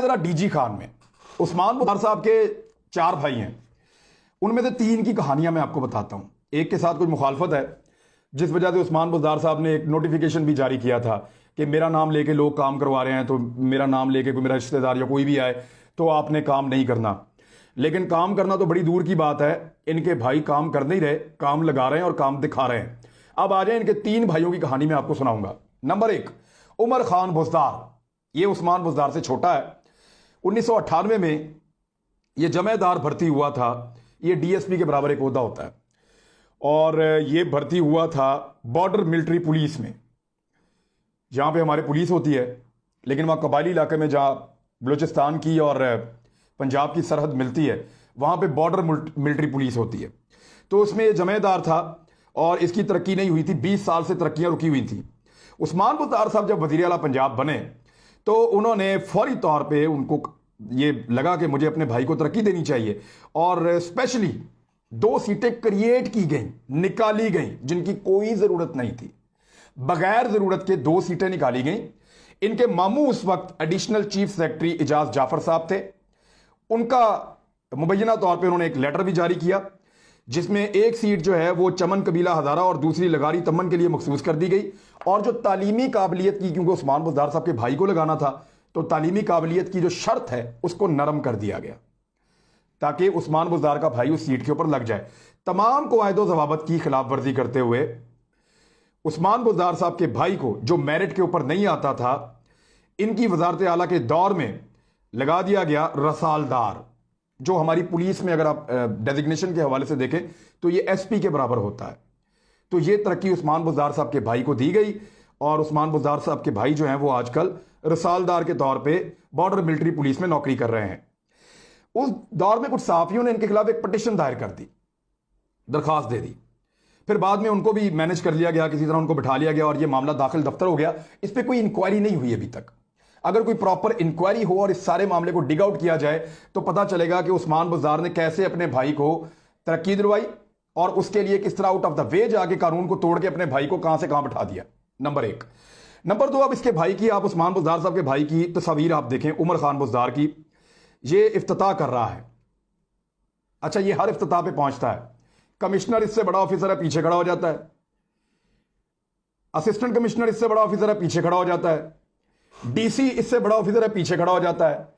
जरा डीजी खान में उस्मान बुज़दार साहब के 4 भाई हैं, उनमें से 3 की कहानियां मैं आपको बताता हूं। एक के साथ कुछ मुखालफत है, जिस वजह से उस्मान बुज़दार साहब ने एक नोटिफिकेशन भी जारी किया था कि मेरा नाम लेके लोग काम करवा रहे हैं, तो मेरा नाम लेके कोई मेरा रिश्तेदार या कोई भी आए तो आपने काम नहीं करना। लेकिन काम करना तो बड़ी दूर की बात है, इनके भाई काम कर नहीं रहे, काम लगा रहे हैं और काम दिखा रहे हैं। अब आ जाए इनके 3 भाइयों की कहानी मैं आपको सुनाऊंगा। नंबर 1, उमर खान बुज़दार। ये उस्मान बुज़दार से छोटा है। 1998 में ये जमेदार भर्ती हुआ था। ये डीएसपी के बराबर एक ओहदा होता है, और ये भर्ती हुआ था बॉर्डर मिलिट्री पुलिस में, जहां पे हमारे पुलिस होती है, लेकिन वहां कबायली इलाके में जहां बलूचिस्तान की और पंजाब की सरहद मिलती है, वहां पे बॉर्डर मिलिट्री पुलिस होती है। तो उसमें ये जमेदार था और इसकी तरक्की नहीं हुई थी, 20 साल से तरक्कियां रुकी हुई थी। उस्मान बुज़दार साहब जब वज़ीर आला पंजाब बने तो उन्होंने फौरी तौर पे उनको ये लगा कि मुझे अपने भाई को तरक्की देनी चाहिए, और स्पेशली 2 सीटें क्रिएट की गई, निकाली गई, जिनकी कोई ज़रूरत नहीं थी। बगैर ज़रूरत के 2 सीटें निकाली गई। इनके मामू उस वक्त additional chief secretary Ijaz Jafar साहब थे। उनका मुबैना तौर पे उन्होंने एक लेटर भी जारी किया, जिसमें एक सीट जो है वो चमन कबीला हज़ारा और दूसरी लगारी तमन के लिए मखसूस कर दी गई। और जो तालीमी काबिलियत की, क्योंकि उस्मान बुज़दार साहब के भाई को लगाना था, तो तालीमी काबिलियत की जो शर्त है उसको नरम कर दिया गया, ताकि उस्मान बुज़दार का भाई उस सीट के ऊपर लग जाए। तमाम कवायदो ज़वाबत की खिलाफ वर्जी करते हुए उस्मान बुज़दार साहब के भाई को, जो मेरिट के ऊपर नहीं आता था, इनकी वजारत आला के दौर में लगा दिया गया रसालदार, जो हमारी पुलिस में अगर आप डेजिग्नेशन के हवाले से देखें तो ये एसपी के बराबर होता है। तो ये तरक्की उस्मान बुज़दार साहब के भाई को दी गई, और उस्मान बुज़दार साहब के भाई जो हैं वो आजकल रसालदार के तौर पे बॉर्डर मिलिट्री पुलिस में नौकरी कर रहे हैं। उस दौर में कुछ सहाफ़ियों ने इनके खिलाफ एक पटिशन दायर कर दी, दरखास्त दे दी। फिर बाद में उनको भी मैनेज कर लिया गया, किसी तरह उनको बिठा लिया गया और ये मामला दाखिल दफ्तर हो गया। इस पर कोई इंक्वायरी नहीं हुई अभी तक। अगर कोई प्रॉपर इंक्वायरी हो और इस सारे मामले को डिग आउट किया जाए तो पता चलेगा कि उस्मान बुज़दार ने कैसे अपने भाई को तरक्की दिलवाई, और उसके लिए किस तरह आउट ऑफ द वे जाके कानून को तोड़ के अपने भाई को कहां से कहां बिठा दिया। नंबर 1। नंबर 2, अब इसके भाई की, आप उस्मान बुज़दार साहब के भाई की तस्वीर आप देखें, उमर खान बुज़दार की। ये इफ्तिताह कर रहा है। अच्छा, ये हर इफ्तिताह पे पहुंचता है। कमिश्नर इससे बड़ा ऑफिसर है, पीछे खड़ा हो जाता है। असिस्टेंट कमिश्नर इससे बड़ा ऑफिसर है, पीछे खड़ा हो जाता है। डीसी इससे बड़ा ऑफिसर है, पीछे खड़ा हो जाता है।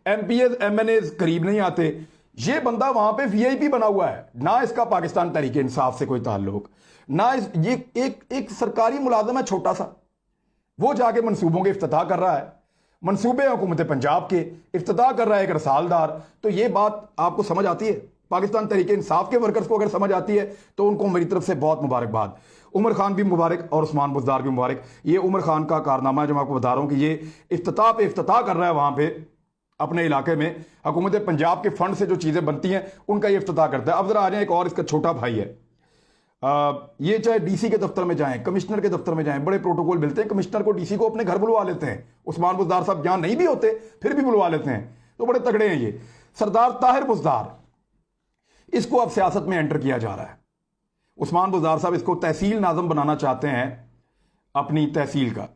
एमपीएस एमएनएस करीब नहीं आते। ये बंदा वहां पे वीआईपी बना हुआ है। ना इसका पाकिस्तान तहरीक इंसाफ से कोई ताल्लुक, ना ये एक सरकारी मुलाजम है छोटा सा, वो जाके मंसूबों के इफ्तिताह कर रहा है, मंसूबे हुकूमत पंजाब के इफ्तिताह कर रहा है एक रसालदार। तो ये बात आपको समझ आती है? पाकिस्तान तहरीक इंसाफ के वर्कर्स को अगर समझ आती है तो उनको मेरी तरफ से बहुत मुबारकबाद। उमर खान भी मुबारक और उस्मान बुज़दार भी मुबारक। ये उमर खान का कारनामा है जो मैं आपको बता रहा हूं कि ये इफ्तिताह पे इफ्तिताह कर रहा है वहां पे अपने इलाके में। हुकूमत पंजाब के फंड से जो चीज़ें बनती हैं उनका ये इफ्तिताह करता है। अब जरा आ जाए, एक और इसका छोटा भाई है। ये चाहे डीसी के दफ्तर में जाएं, कमिश्नर के दफ्तर में जाएं, बड़े प्रोटोकॉल मिलते हैं। कमिश्नर को डीसी को अपने घर बुलवा लेते हैं। उस्मान बुज़दार साहब जहां नहीं भी होते फिर भी बुलवा लेते हैं, तो बड़े तगड़े हैं ये। सरदार ताहिर बुज़दार, इसको अब सियासत में एंटर किया जा रहा है। उस्मान बुज़दार साहब इसको तहसील नाज़म बनाना चाहते हैं अपनी तहसील का,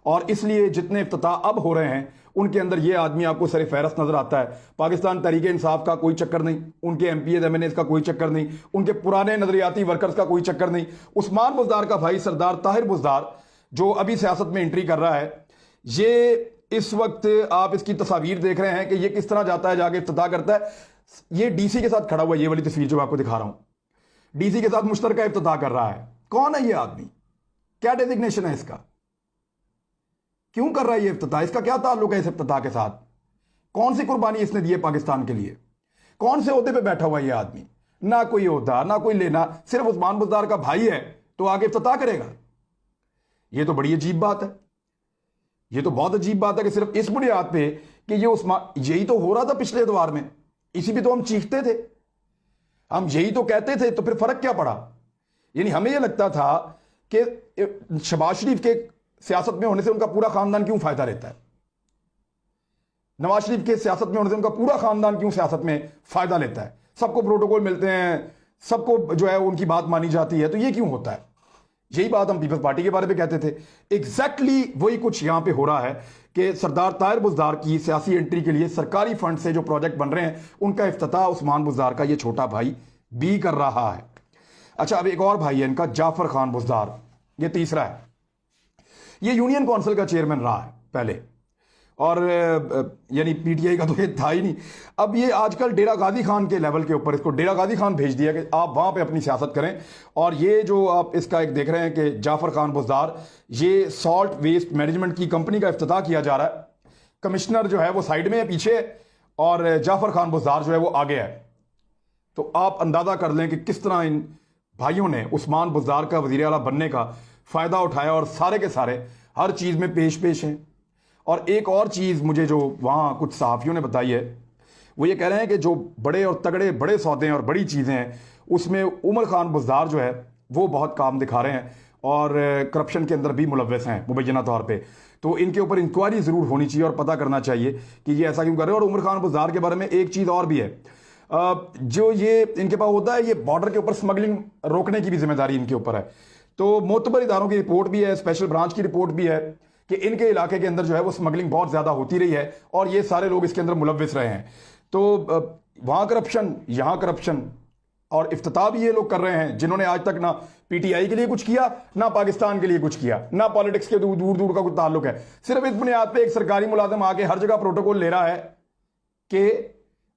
और इसलिए जितने इफ्तिताह अब हो रहे हैं उनके अंदर ये आदमी आपको सर फहरस्त नजर आता है। पाकिस्तान तहरीक इंसाफ का कोई चक्कर नहीं, उनके एमपीएस एमएनएस का कोई चक्कर नहीं, उनके पुराने नजरियाती वर्कर्स का कोई चक्कर नहीं। उस्मान बुज़दार का भाई सरदार ताहिर बुज़दार जो अभी सियासत में एंट्री कर रहा है, ये इस वक्त आप इसकी तस्वीर देख रहे हैं कि ये किस तरह जाता है, जाके इफ्तिताह करता है। ये डीसी के साथ खड़ा हुआ, ये वाली तस्वीर जो मैं आपको दिखा रहा हूं, डीसी के साथ मुश्तरका इफ्तिताह कर रहा है। कौन है ये आदमी? क्या डेजिग्नेशन है इसका? क्यों कर रहा है ये इफ्तिताह? इसका क्या ताल्लुक है इस इफ्तिताह के साथ? कौन सी कुर्बानी इसने दी है पाकिस्तान के लिए? कौन से ओहदे पे बैठा हुआ है ये आदमी? ना कोई ओहदा, ना कोई लेना, सिर्फ उस्मान बुज़दार का भाई है तो आगे इफ्तिताह करेगा। ये तो बड़ी अजीब बात है। ये तो बहुत अजीब बात है कि सिर्फ इस बुनियाद पे कि ये उस्मान, यही तो हो रहा था पिछले दौर में, इसी भी तो हम चीखते थे, हम यही तो कहते थे, तो फिर फर्क क्या पड़ा? यानी हमें यह लगता था कि शहबाज शरीफ के सियासत में होने से उनका पूरा खानदान क्यों फायदा लेता है, नवाज शरीफ के सियासत में होने से उनका पूरा खानदान क्यों सियासत में फायदा लेता है, सबको प्रोटोकॉल मिलते हैं, सबको जो है उनकी बात मानी जाती है, तो ये क्यों होता है? यही बात हम पीपल्स पार्टी के बारे में कहते थे। एग्जैक्टली वही कुछ यहां पे हो रहा है कि सरदार ताहिर बुज़दार की सियासी एंट्री के लिए सरकारी फंड से जो प्रोजेक्ट बन रहे हैं उनका इफ्तिताह उस्मान बुज़दार का ये छोटा भाई भी कर रहा है। अच्छा, अब एक और भाई है इनका, जाफर खान बुज़दार, ये तीसरा है। ये यूनियन काउंसिल का चेयरमैन रहा है पहले, और यानी पीटीआई का तो ये था ही नहीं। अब ये आजकल डेरा गाजी खान के लेवल के ऊपर इसको डेरा गाजी खान भेज दिया कि आप वहां पे अपनी सियासत करें। और ये जो आप इसका एक देख रहे हैं कि जाफर खान बुज़दार, ये सॉल्ट वेस्ट मैनेजमेंट की कंपनी का इफ्तिताह किया जा रहा है। कमिश्नर जो है वो साइड में है पीछे, और जाफर खान बुज़दार जो है वो आगे है। तो आप अंदाजा कर लें कि किस तरह इन भाइयों ने उस्मान बुज़दार का वज़ीर आला बनने का फ़ायदा उठाया, और सारे के सारे हर चीज़ में पेश हैं। और एक और चीज़ मुझे जो वहाँ कुछ सहाफ़ियों ने बताई है, वो ये कह रहे हैं कि जो बड़े और तगड़े बड़े सौदे हैं और बड़ी चीज़ें हैं, उसमें उमर खान बुज़दार जो है वो बहुत काम दिखा रहे हैं, और करप्शन के अंदर भी मुलव्वस हैं मुबैना तौर पे। तो इनके ऊपर इंक्वायरी ज़रूर होनी चाहिए और पता करना चाहिए कि ये ऐसा क्यों कर रहे हैं। और उमर खान बुज़दार के बारे में एक चीज़ और भी है, जो ये इनके पास होता है, ये बॉर्डर के ऊपर स्मगलिंग रोकने की भी जिम्मेदारी इनके ऊपर है। तो मोतबर इदारों की रिपोर्ट भी है, स्पेशल ब्रांच की रिपोर्ट भी है कि इनके इलाके के अंदर जो है वो स्मगलिंग बहुत ज़्यादा होती रही है, और ये सारे लोग इसके अंदर मुलव्वस रहे हैं। तो वहाँ करप्शन, यहाँ करप्शन, और इफ्तिताह भी ये लोग कर रहे हैं जिन्होंने आज तक ना पीटीआई के लिए कुछ किया, ना पाकिस्तान के लिए कुछ किया, ना पॉलिटिक्स के दूर दूर का कुछ ताल्लुक है। सिर्फ इस बुनियाद पे एक सरकारी मुलाजिम आके हर जगह प्रोटोकॉल ले रहा है कि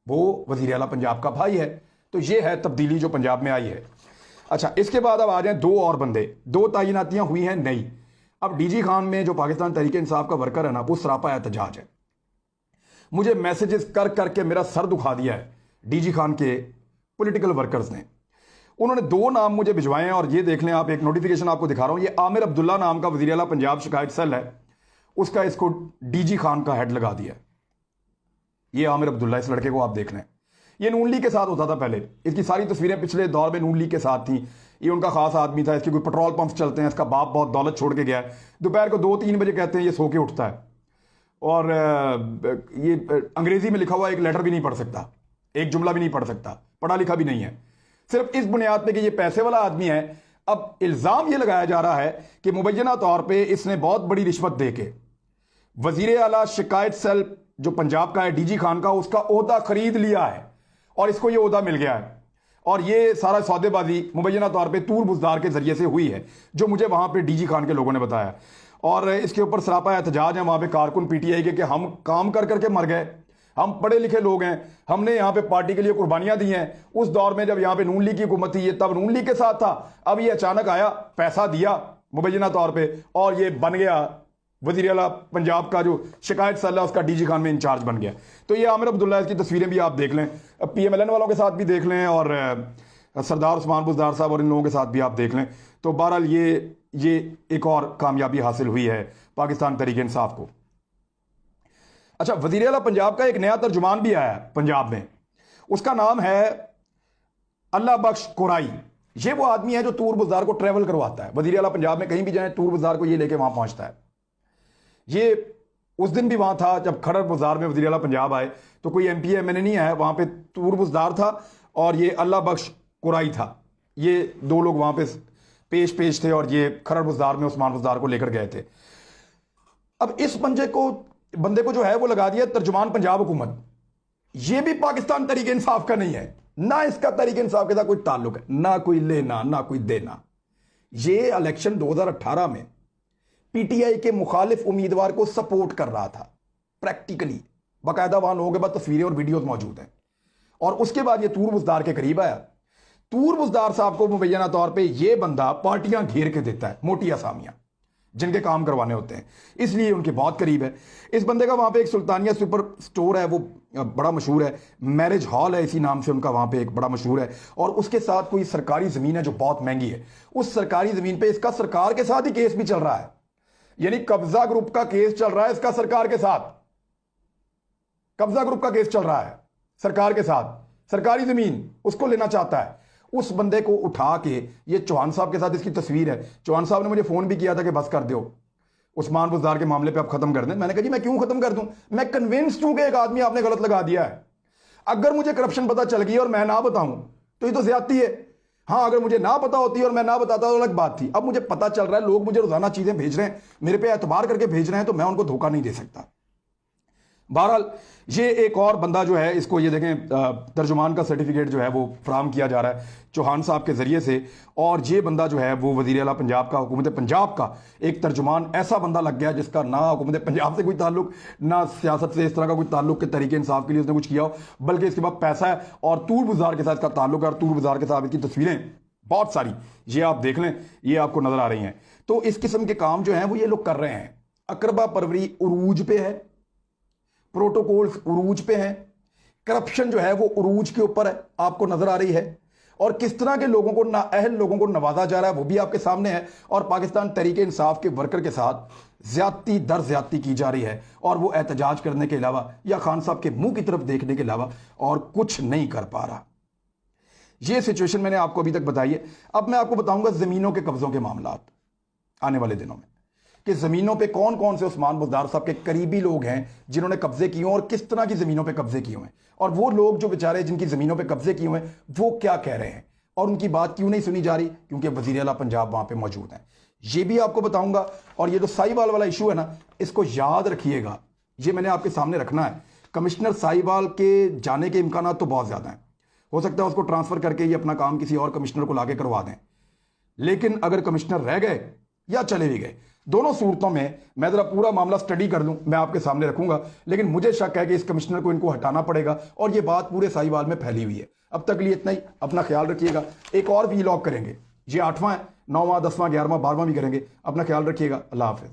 वो वज़ीर आला पंजाब का भाई है। तो ये है तब्दीली जो पंजाब में आई है। अच्छा, इसके बाद अब आ जाए दो और बंदे, दो तैनातियां हुई हैं नई। अब डीजी खान में जो पाकिस्तान तहरीक इंसाफ का वर्कर है ना, वो सरापा एहतजाज है। मुझे मैसेजेस कर करके मेरा सर दुखा दिया है डीजी खान के पॉलिटिकल वर्कर्स ने। उन्होंने दो नाम मुझे भिजवाए हैं, और ये देख लें आप, एक नोटिफिकेशन आपको दिखा रहा हूं। ये आमिर अब्दुल्ला नाम का वज़ीर आला पंजाब शिकायत सेल है, उसका इसको डीजी खान का हेड लगा दिया। ये आमिर अब्दुल्ला, इस लड़के को आप देख लें। ये नून लीग के साथ होता था पहले, इसकी सारी तस्वीरें पिछले दौर में नून लीग के साथ थी। ये उनका खास आदमी था, इसके कोई पेट्रोल पंप चलते हैं, इसका बाप बहुत दौलत छोड़ के गया है। दोपहर को 2-3 बजे कहते हैं ये सो के उठता है, और ये अंग्रेजी में लिखा हुआ एक लेटर भी नहीं पढ़ सकता, एक जुमला भी नहीं पढ़ सकता, पढ़ा लिखा भी नहीं है, सिर्फ इस बुनियाद पे कि ये पैसे वाला आदमी है। अब इल्ज़ाम ये लगाया जा रहा है कि मुबैना तौर पे इसने बहुत बड़ी रिश्वत दे के वज़ीर आला शिकायत सेल जो पंजाब का है डीजी खान का, उसका ओहदा खरीद लिया है, और इसको ये ओहदा मिल गया है। और ये सारा सौदेबाजी मुबैना तौर पे तूर बुज़दार के जरिए से हुई है, जो मुझे वहां पे डीजी खान के लोगों ने बताया। और इसके ऊपर सरापा एहतजाज है वहां पे कारकुन पीटीआई के कि हम काम कर करके मर गए, हम पढ़े लिखे लोग हैं, हमने यहाँ पे पार्टी के लिए कुर्बानियां दी हैं। उस दौर में जब यहाँ पे नून लीग की हुकूमत थी, ये तब नून लीग के साथ था। अब ये अचानक आया, पैसा दिया मुबैना तौर पर, और ये बन गया वज़ीर आला पंजाब का जो शिकायत सेल है उसका डीजी खान में इंचार्ज बन गया। तो ये आमिर अब्दुल्ला, इसकी तस्वीरें भी आप देख लें, पीएमएलएन वालों के साथ भी देख लें, और सरदार उस्मान बुज़दार साहब और इन लोगों के साथ भी आप देख लें। तो बहरहाल ये एक और कामयाबी हासिल हुई है पाकिस्तान तहरीक इंसाफ को। अच्छा, वज़ीर आला पंजाब का एक नया तर्जुमान भी आया पंजाब में, उसका नाम है अल्लाह बख्श कुराई। ये वो आदमी है जो तूर बुज़दार को ट्रैवल करवाता है। वज़ीर आला पंजाब में कहीं भी जाए तूर बुज़दार को ये लेके वहां पहुंचता है। ये उस दिन भी वहां था जब खड़र बुज़दार में वज़ीर आला पंजाब आए, तो कोई एमपी एमएनए नहीं आया, वहां पे तूर बुज़दार था और ये अल्लाह बख्श कुराई था। ये दो लोग वहां पे पेश थे, और ये खड़र बुज़दार में उस्मान बुज़दार को लेकर गए थे। अब इस बंदे को जो है वो लगा दिया तर्जुमान पंजाब हुकूमत। ये भी पाकिस्तान तहरीक इंसाफ का नहीं है, ना इसका तहरीक इंसाफ के साथ कोई ताल्लुक है, ना कोई लेना ना कोई देना। ये इलेक्शन 2018 में पीटीआई के मुखालिफ उम्मीदवार को सपोर्ट कर रहा था प्रैक्टिकली, बाकायदा वहां लोगों के पास तस्वीरें और वीडियोस मौजूद हैं। और उसके बाद ये तूर बुज़दार के करीब आया। तूर बुज़दार साहब को मुबैना तौर पे ये बंदा पार्टियां घेर के देता है, मोटी असामियां जिनके काम करवाने होते हैं, इसलिए उनके बहुत करीब है। इस बंदे का वहां पे एक सुल्तानिया सुपर स्टोर है, वो बड़ा मशहूर है, मैरिज हॉल है इसी नाम से उनका, वहां पे एक बड़ा मशहूर है। और उसके साथ कोई सरकारी जमीन है जो बहुत महंगी है। उस सरकारी जमीन पे इसका सरकार के साथ ही केस भी चल रहा है, यानी कब्जा ग्रुप का केस चल रहा है इसका सरकार के साथ। कब्जा ग्रुप का केस चल रहा है सरकार के साथ, सरकारी जमीन उसको लेना चाहता है। उस बंदे को उठा के, ये चौहान साहब के साथ इसकी तस्वीर है, चौहान साहब ने मुझे फोन भी किया था कि बस कर दो, उस्मान बुज़दार के मामले पे आप खत्म कर दें। मैंने कहा जी मैं क्यों खत्म कर दूं, मैं कन्विंस्ड हूं कि एक आदमी आपने गलत लगा दिया है। अगर मुझे करप्शन पता चल गई और मैं ना बताऊं तो ये तो ज्यादती है। हाँ, अगर मुझे ना पता होती और मैं ना बताता तो अलग बात थी। अब मुझे पता चल रहा है, लोग मुझे रोजाना चीजें भेज रहे हैं, मेरे पे एतबार करके भेज रहे हैं, तो मैं उनको धोखा नहीं दे सकता। बहरहाल ये एक और बंदा जो है, इसको ये देखें, तर्जुमान का सर्टिफिकेट जो है वो फराम किया जा रहा है चौहान साहब के जरिए से, और ये बंदा जो है वो वजीर आला पंजाब का, हुकूमत पंजाब का एक तर्जुमान ऐसा बंदा लग गया जिसका ना हुकूमत पंजाब से कोई ताल्लुक, ना सियासत से इस तरह का कोई ताल्लुक कि तरीके इंसाफ के लिए उसने कुछ किया हो, बल्कि इसके बाद पैसा है और तूर बाजार के साथ इसका ताल्लुक है, और तूर बाजार के साथ इसकी तस्वीरें बहुत सारी, ये आप देख लें, ये आपको नजर आ रही हैं। तो इस किस्म के काम जो है वो ये लोग कर रहे हैं। अकरबा परवरी उरूज पे है, प्रोटोकॉल्स उरूज पे हैं, करप्शन जो है वो उरूज के ऊपर है, आपको नजर आ रही है, और किस तरह के लोगों को, नाअहल लोगों को नवाजा जा रहा है वो भी आपके सामने है, और पाकिस्तान तहरीक इंसाफ के वर्कर के साथ ज्यादती दर ज्यादती की जा रही है, और वो एहतजाज करने के अलावा या खान साहब के मुंह की तरफ देखने के अलावा और कुछ नहीं कर पा रहा। ये सिचुएशन मैंने आपको अभी तक बताई है। अब मैं आपको बताऊंगा जमीनों के कब्जों के मामला आने वाले दिनों में, कि जमीनों पे कौन कौन से उस्मान बुज़दार साहब के करीबी लोग हैं जिन्होंने कब्जे किए और किस तरह की जमीनों पे कब्जे किए हुए हैं, और वो लोग जो बेचारे जिनकी जमीनों पे कब्जे किए हुए हैं वो क्या कह रहे हैं, और उनकी बात क्यों नहीं सुनी जा रही, क्योंकि वज़ीर आला पंजाब वहां पे मौजूद हैं। ये भी आपको बताऊंगा। और ये जो साहिवाल वाला इशू है ना, इसको याद रखिएगा, ये मैंने आपके सामने रखना है। कमिश्नर साहिवाल के जाने के इम्कान तो बहुत ज्यादा हैं, हो सकता है उसको ट्रांसफर करके ये अपना काम किसी और कमिश्नर को लाके करवा दें, लेकिन अगर कमिश्नर रह गए या चले भी गए, दोनों सूरतों में मैं जरा पूरा मामला स्टडी कर लूं, मैं आपके सामने रखूंगा, लेकिन मुझे शक है कि इस कमिश्नर को इनको हटाना पड़ेगा, और ये बात पूरे साहिवाल में फैली हुई है। अब तक लिए इतना ही, अपना ख्याल रखिएगा। एक और वीलॉग करेंगे, ये 8वां है, 9वां 10वां 11वां 12वां भी करेंगे। अपना ख्याल रखिएगा। अल्लाह हाफिज।